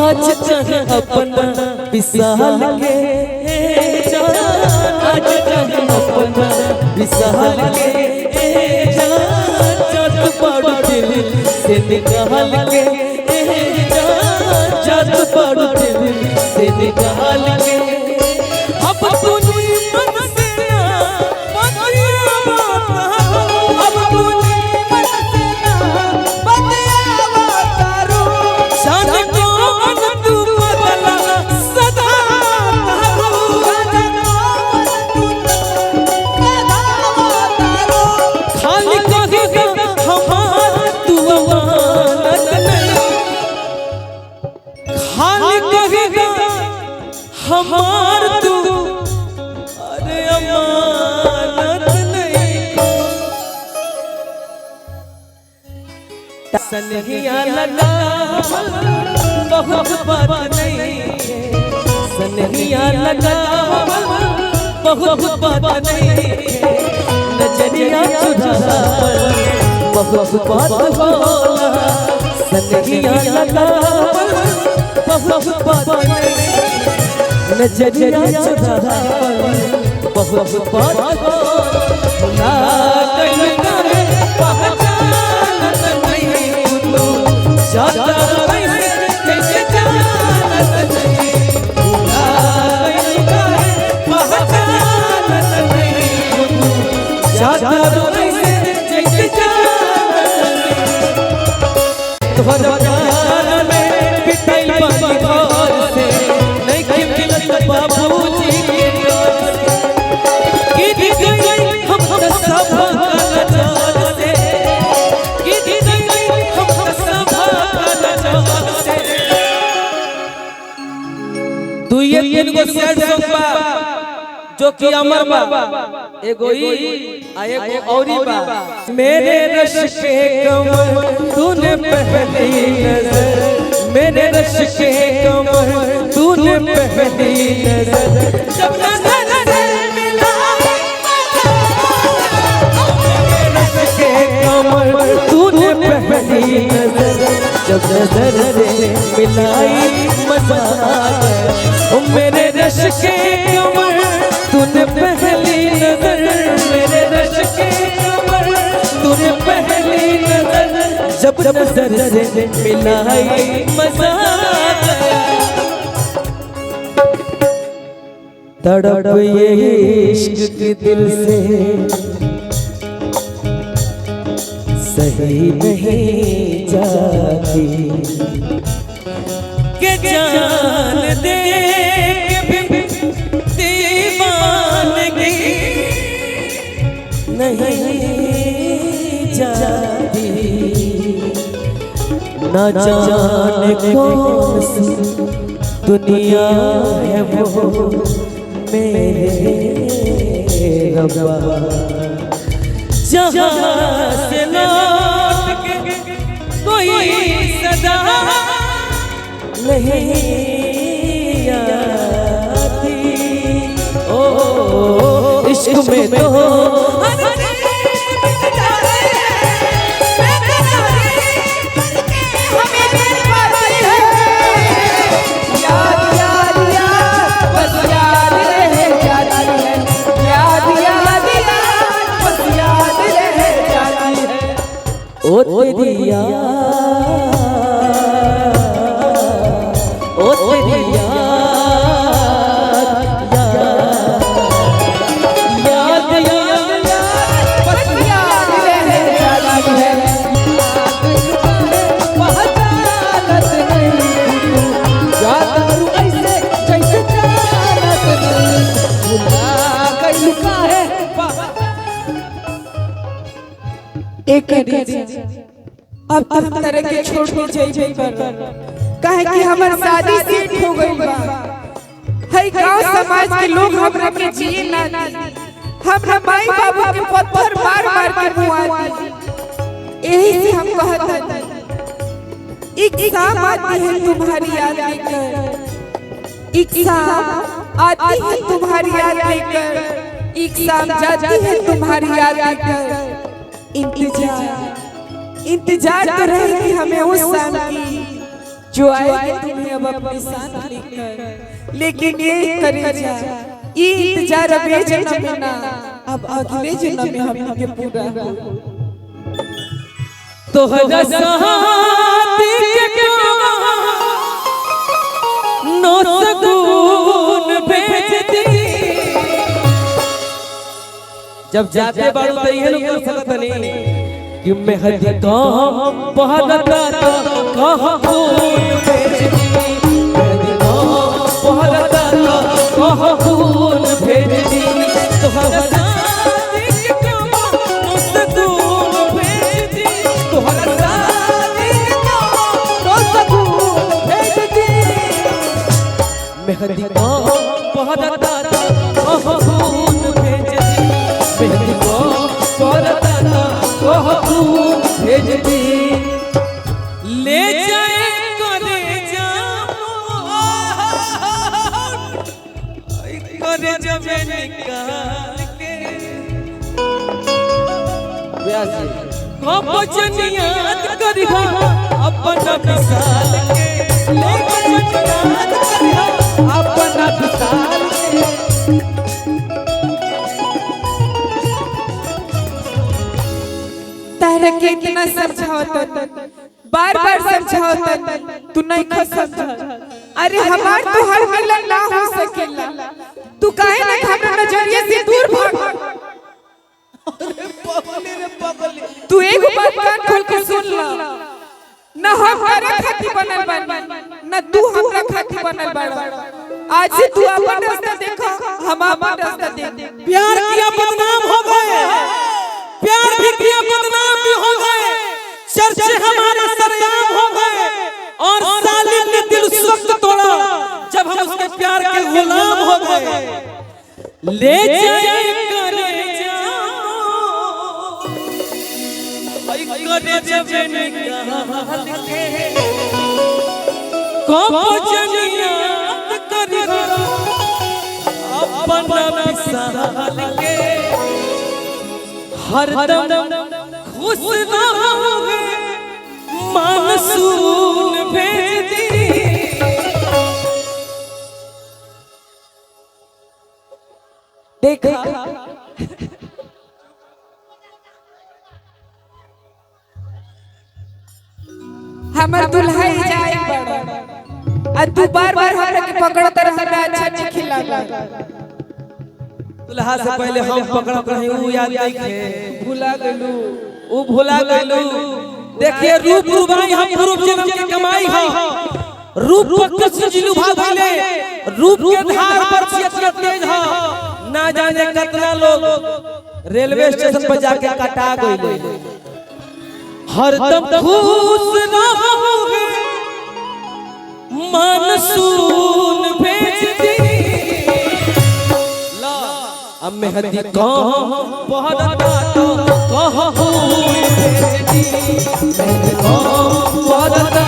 आज चाहे अपना विशाल के जान, आज चाहे अपना विशाल के जान, जात पाड़ू दिल से निकाल के जान, जात पाड़ू दिल से निकाल के। अब तूने मन से ना बतिया बतारो, अब तूने मन से ना बतिया बतारो, शान को मन तू बदला सदा तारो, शान को मन तू बतारो, खाली कहेगा हमार तू अमानत नहीं, खाली कहेगा हमार तू अरे अमानत नहीं। सनहिया लगा बहुत बात नहीं, सनहिया लगा बहुत बात नहीं, नजरिया चुरा बहुत बात होला, सनहिया लगा बहुत बात नहीं, नजरिया चुरा बहुत बात होला, कहीं करे पहचानत नहीं तू, जाता कैसे कैसे जानत नहीं, होला कहीं करे पहचानत नहीं तू, जाता कैसे कैसे जानत नहीं। तोहरा जान में पिटाई बानी घर से नहीं कि मिलत बाबूजी के डर से, गिर गई हम सब कलजाल से, गिर गई हम सब कलजाल से। तू ये तीन गो सैड सॉन्ग बा जो कि अमर बा, एगो ई आ एगो औरी बा। मेरे रश के कमर तूने पहली नजर, मेरे रश के कमर तूने पहली नजर, जब नजर से मिला मेरे रश के कमर तूने पहली नजर, जब नजर से मिलाई मजा आया, मेरे रश के कमर तूने पहली नजर, मेरे रश के कमर तूने पहली नजर, जब नजर से मिलाई मजा आया। तड़प ये इश्क के दिल से सही नहीं जाती, के जान दे के भी दीवानगी नहीं जाती, न जाने कौन सी दुनिया है वो मेरे रब्बा, जहाँ से लौट के कोई सदा नहीं आती। ओ इश्क में तो ओ तेरी याद, ओ तेरी याद, याद याद बस याद रह जाती है, पहचानत नहीं याद करूं ऐसे जैसे जानत नहीं, भुला गई का है एक अब तरह के छोड़ के जाइए पर कहे कि हमार शादी सेट हो गई बा, है गांव समाज के लोग हमरा के जिए ना, हमरा माई बाबू के पत्थर मार मार के मुआ दी। यही से हम कहत हैं एक शाम आती है तुम्हारी याद लेकर, एक शाम आती है तुम्हारी याद लेकर, एक शाम जाती है तुम्हारी याद लेकर, इंतजार इंतजार तो रहेगी हमें उस शाम की जो आएगी तुम्हें अब अपने साथ लेकर, लेकिन ये करेजा ये इंतजार अब ये जन्म में ना, अब अगले जन्म में हम के पूरा हो। तोहरा साथी के नो सगुन भेज दी। जब जाते बाड़ू तो ये लोग कर सकत नहीं कि मैं हर काम पहलता कहां खून भेज दी। मैं काम पहलता कहां खून भेज दी। तोहरा साथी के नो सगुन भेज दी। तोहरा साथी के नो सगुन भेज दी। मेहंदी को पहलता कहां खून भेज दी। मेहंदी को पहलता कहां खून भेज दी। ले जाए करे जब निकाल के याद करिहा अपना विशाल के। याद करिहा अपना विशाल के। तारा के इतना समझाओ बार बार समझाओ तू नहीं खा समझा। अरे हमार तो हर मिलन ना हो सकेला, तू काहे ना हमरा नजरिए से दूर भाग। तू एक बात कान खोल के सुन ला, ना हम हमारा खाती बनल बानी ना तू हमरा खाती बनल बाड़ा। आज से तू अपन रास्ता देखा, हम अपन रास्ता देख। प्यार किया बदनाम हो गए, प्यार भी किया बदनाम भी हो गए। चर्चे हमारे सरेआम हो गए और सालिम ने दिल सख्त तोड़ा जब हम उसके प्यार के गुलाम हो गए। ले जाए करे जब निकाल के जनिया करिहा अपना विशाल के। हरदम खुश रहोगे मानसून भेज दी। देखा हमर दुल्हा जाए बड़ा, तू बार बार हमरा के पकड़त रहना अच्छा नहीं खिलागा। दुल्हा से पहले हम पकड़त रही उ याद नहीं थे, भुला गलू उ भुला गलू। देखिए रूप रुबाई हम पूर्व जन्म के कमाई है। रूप पर सजिलू भागले, रूप के धार पर चियत तेज है। ना जाने कितना लोग रेलवे स्टेशन पर जाके कटा गइले। हरदम खुश रहोगे मानसून भेज दी। ला अब मेहंदी कहां पहलता कहां खून भेज दी। मेहंदी कहां पहलता